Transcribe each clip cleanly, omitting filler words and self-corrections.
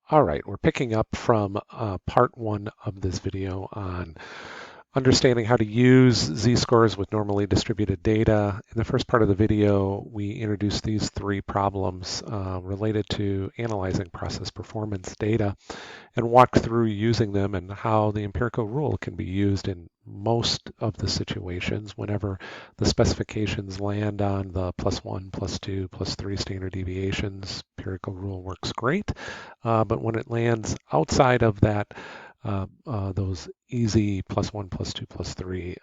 All right, we're picking up from part one of this video on understanding how to use z-scores with normally distributed data. In the first part of the video, we introduced these three problems related to analyzing process performance data and walked through using them and how the empirical rule can be used in most of the situations whenever the specifications land on the +1, +2, +3 standard deviations. Empirical rule works great, but when it lands outside of that, those easy +1, +2, +3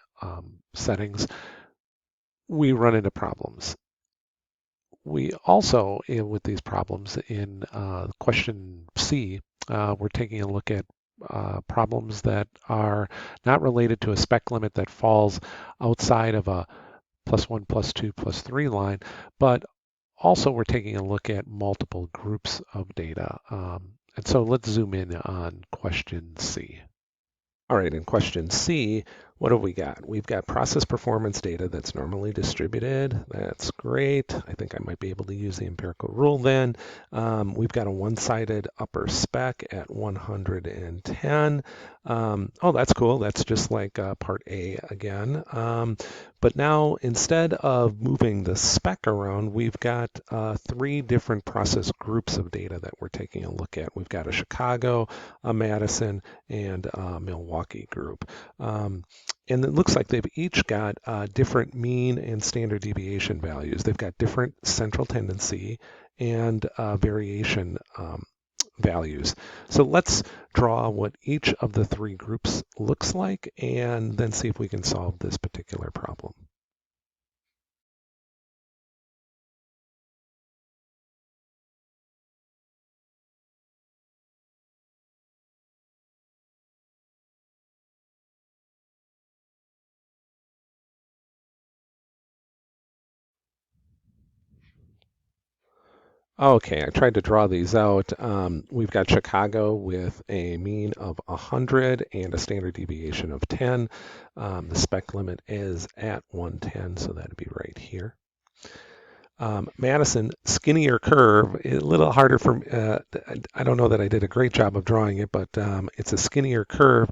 settings, we run into problems. We also, with these problems in question C, we're taking a look at problems that are not related to a spec limit that falls outside of a +1, +2, +3 line, but also we're taking a look at multiple groups of data. And so let's zoom in on question C. All right, in question C, what have we got? We've got process performance data that's normally distributed. That's great. I think I might be able to use the empirical rule then. We've got a one-sided upper spec at 110. Oh, that's cool. That's just like part A again. But now, instead of moving the spec around, we've got three different process groups of data that we're taking a look at. We've got a Chicago, a Madison, and a Milwaukee group. And it looks like they've each got different mean and standard deviation values. They've got different central tendency and variation values. So let's draw what each of the three groups looks like and then see if we can solve this particular problem. Okay, I tried to draw these out. We've got Chicago with a mean of 100 and a standard deviation of 10. The spec limit is at 110, so that'd be right here. Madison, skinnier curve, a little harder for I don't know that I did a great job of drawing it, but it's a skinnier curve.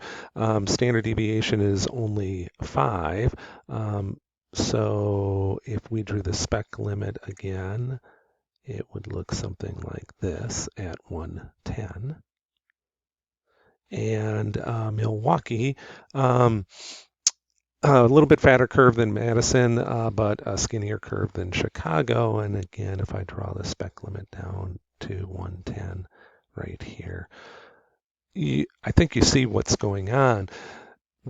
Standard deviation is only 5. So if we drew the spec limit again, it would look something like this at 110. And Milwaukee, a little bit fatter curve than Madison, but a skinnier curve than Chicago. And again, if I draw the spec limit down to 110 right here, I think you see what's going on.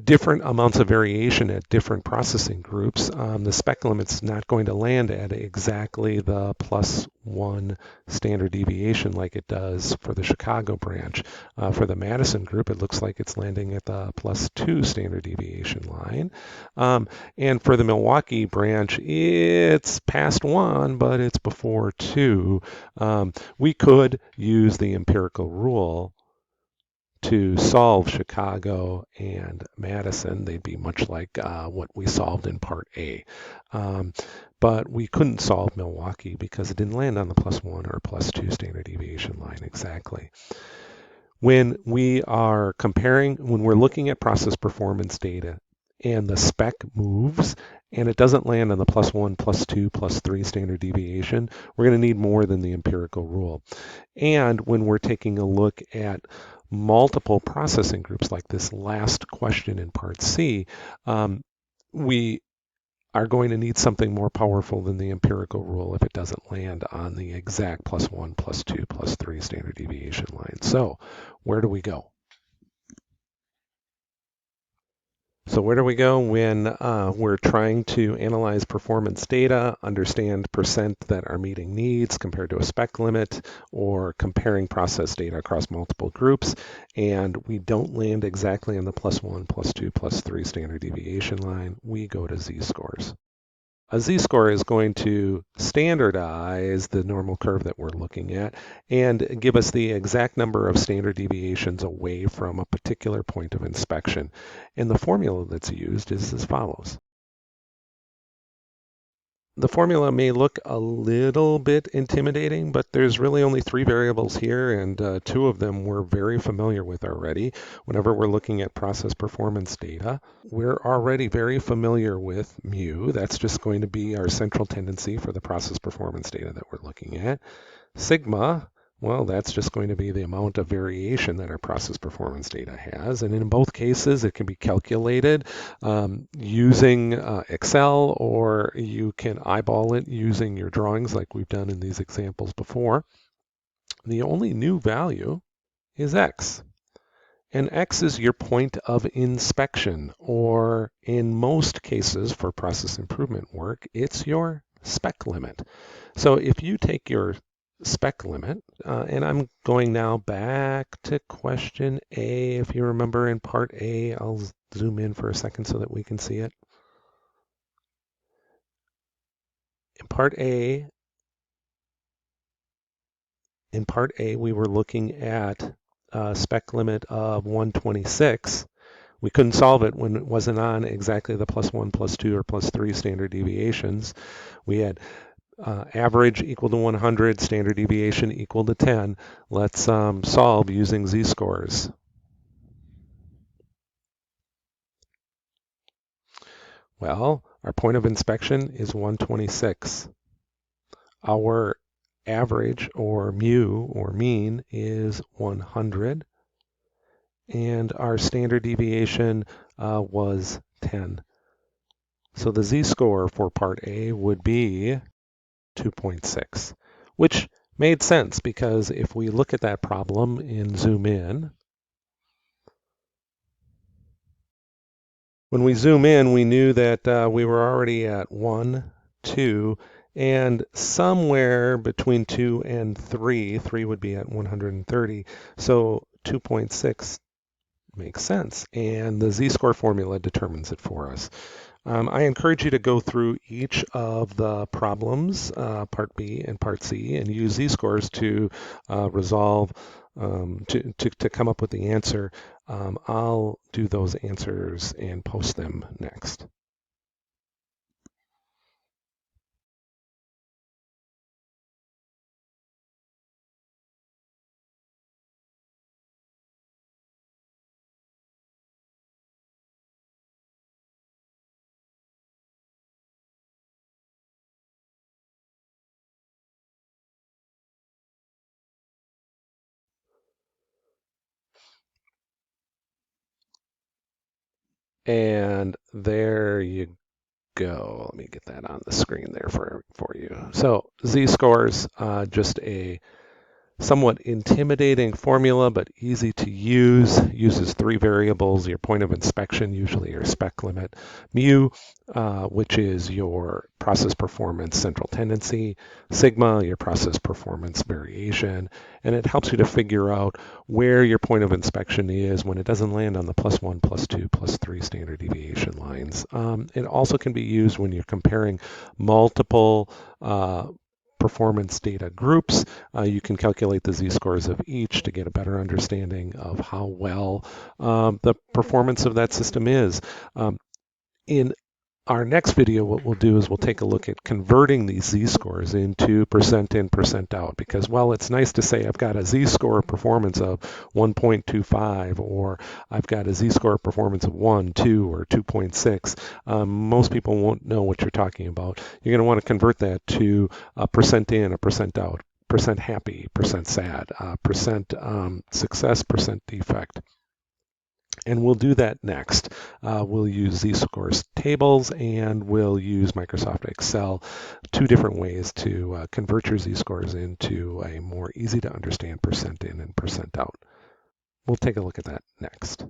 Different amounts of variation at different processing groups. The spec limit's not going to land at exactly the +1 standard deviation like it does for the Chicago branch. For the Madison group, it looks like it's landing at the +2 standard deviation line. And for the Milwaukee branch, it's past 1, but it's before 2. We could use the empirical rule to solve Chicago and Madison. They'd be much like what we solved in part A. But we couldn't solve Milwaukee because it didn't land on the +1 or +2 standard deviation line exactly. When we are comparing, when we're looking at process performance data and the spec moves and it doesn't land on the +1, +2, +3 standard deviation, we're going to need more than the empirical rule. And when we're taking a look at multiple processing groups like this last question in part C, we are going to need something more powerful than the empirical rule if it doesn't land on the exact +1, +2, +3 standard deviation line. So where do we go? So where do we go when we're trying to analyze performance data, understand percent that are meeting needs compared to a spec limit, or comparing process data across multiple groups, and we don't land exactly on the +1, +2, +3 standard deviation line? We go to z-scores. A z-score is going to standardize the normal curve that we're looking at and give us the exact number of standard deviations away from a particular point of inspection. And the formula that's used is as follows. The formula may look a little bit intimidating, but there's really only three variables here, and two of them we're very familiar with already. Whenever we're looking at process performance data, we're already very familiar with mu. That's just going to be our central tendency for the process performance data that we're looking at. Sigma, well, that's just going to be the amount of variation that our process performance data has. And in both cases, it can be calculated using Excel, or you can eyeball it using your drawings like we've done in these examples before. The only new value is X. And X is your point of inspection, or in most cases for process improvement work, it's your spec limit. So if you take your spec limit, and I'm going now back to question A. If you remember in part A, I'll zoom in for a second so that we can see it. In part A, we were looking at a spec limit of 126. We couldn't solve it when it wasn't on exactly the +1, +2, or +3 standard deviations. We had average equal to 100, standard deviation equal to 10. Let's solve using z-scores. Well, our point of inspection is 126. Our average, or mu, or mean, is 100. And our standard deviation was 10. So the z-score for part A would be 2.6, which made sense because if we look at that problem and zoom in, when we zoom in, we knew that we were already at 1, 2, and somewhere between 2 and 3 would be at 130. So 2.6 makes sense, and the z-score formula determines it for us. I encourage you to go through each of the problems, Part B and Part C, and use z-scores to resolve, to come up with the answer. I'll do those answers and post them next. And there you go. Let me get that on the screen there for you. So z-scores, just a somewhat intimidating formula, but easy to use. Uses three variables: your point of inspection, usually your spec limit; mu, which is your process performance central tendency; sigma, your process performance variation. And it helps you to figure out where your point of inspection is when it doesn't land on the +1, +2, +3 standard deviation lines. It also can be used when you're comparing multiple performance data groups. You can calculate the z-scores of each to get a better understanding of how well the performance of that system is. In our next video, what we'll do is we'll take a look at converting these z-scores into percent in, percent out, because while it's nice to say I've got a z-score performance of 1.25, or I've got a z-score performance of 1, 2, or 2.6, most people won't know what you're talking about. You're going to want to convert that to a percent in, a percent out, percent happy, percent sad, percent success, percent defect. And we'll do that next. We'll use z-scores tables, and we'll use Microsoft Excel, two different ways to convert your z-scores into a more easy to understand percent in and percent out. We'll take a look at that next.